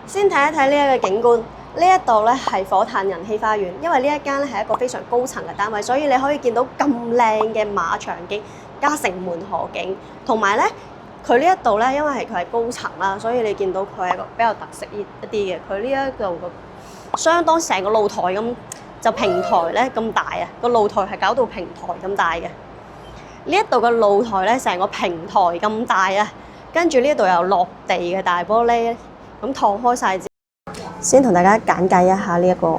先睇一睇呢一個景觀，呢一度咧係火炭人氣花園，因為呢一間咧係一個非常高層嘅單位，所以你可以見到咁靚嘅馬場景加城門河景，同埋咧佢呢一度咧，因為佢係高層啦，所以你見到佢係個比較特色一啲嘅。佢呢一度個相當成個露台咁就平台咧咁大啊，個露台係搞到平台咁大嘅。呢一度嘅露台咧成個平台咁大啊，跟住呢一度有落地嘅大玻璃。咁燙開晒，先同大家簡介一下呢一個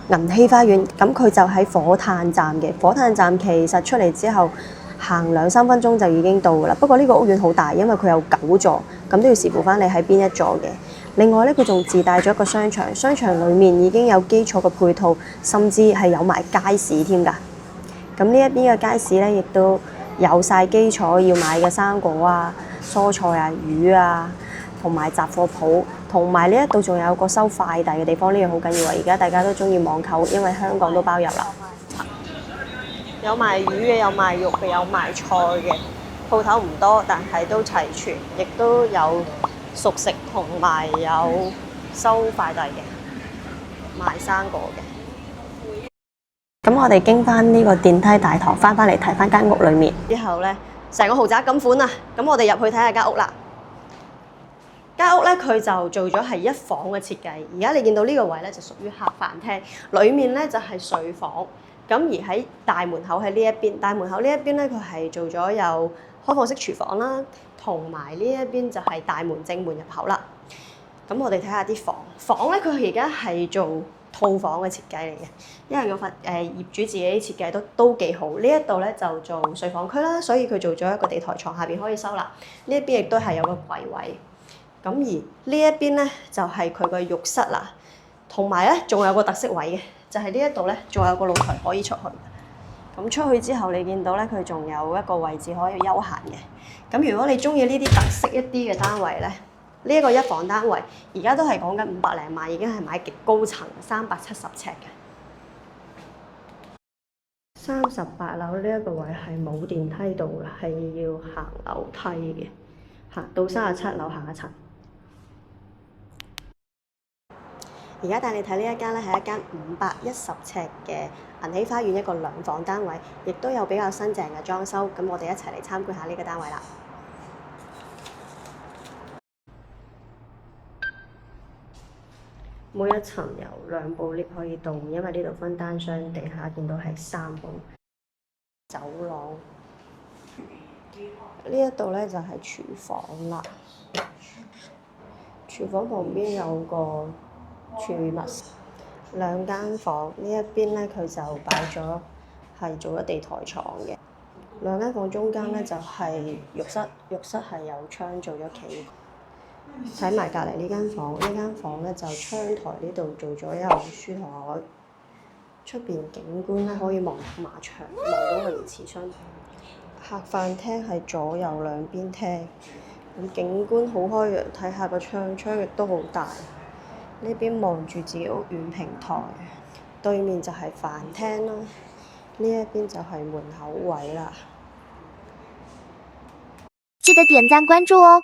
銀禧花園。咁佢就喺火炭站嘅。火炭站其實出嚟之後行2-3分鐘就已經到㗎啦。不過呢個屋苑好大，因為佢有9座，咁都要視乎翻你喺邊一座嘅。另外咧，佢仲自帶咗一個商場，商場裡面已經有基礎嘅配套，甚至係有埋街市添㗎。咁呢一邊嘅街市咧，亦都有晒基礎要買嘅生果啊、蔬菜啊、魚啊。同埋雜貨鋪，同埋呢一度仲有個收快遞嘅地方，呢樣好緊要啊！而家大家都中意網購，因為香港都包郵啦。有賣魚嘅，有賣肉嘅，有賣菜嘅，鋪頭唔多，但係都齊全，亦都有熟食同埋有收快遞嘅，賣生果嘅。咁我哋經翻呢個電梯大堂，翻嚟睇翻間屋裡面。之後咧，成個豪宅咁款啊！咁我哋入去睇下間屋啦。間屋咧，佢就做咗係1房嘅設計。而家你見到呢個位咧，就屬於客飯廳，裡面咧就係睡房。咁而喺大門口喺呢一邊，大門口呢一邊咧，佢係做咗有開放式廚房啦，同埋呢一邊就係大門正門入口啦。咁我哋睇下啲房咧，佢而家係做套房嘅設計嚟嘅，因為個業主自己設計都幾好。呢一度咧就做睡房區啦，所以佢做咗一個地台床，下邊可以收納。呢一邊亦都係有個櫃位。咁而呢一邊咧就係佢個浴室啦，同埋咧仲有個特色位嘅，就係呢一度咧仲有個露台可以出去。咁出去之後，你見到咧佢仲有一個位置可以休閒嘅。咁如果你中意呢啲特色一啲嘅單位咧，呢一個1房單位而家都係講緊500零萬，已經係買極高層370尺嘅。38樓呢一個位係冇電梯度嘅，係要行樓梯嘅，行到37樓行一層。而家帶你睇呢一間咧，係一間510尺嘅銀禧花園一個2房單位，亦都有比較新淨嘅裝修。咁我哋一齊嚟參觀下呢個單位啦。每一層有2部 lift 可以到，因為呢度分單雙，地下見到係3部走廊。呢一度咧就係廚房啦。廚房旁邊有個儲物，2間房，呢一邊咧佢就擺咗係做咗地台床嘅。2間房中間咧就係浴室，浴室係有窗做咗企。睇埋隔離呢間房，呢間房咧就窗台呢度做咗一個書台。出邊景觀咧可以望馬場，望到泳池箱。客飯廳係左右兩邊廳，咁景觀好開揚，睇下個窗亦都好大。呢邊望住自己屋苑平台，對面就係飯廳啦，呢一邊就係門口位啦。記得點讚關注哦！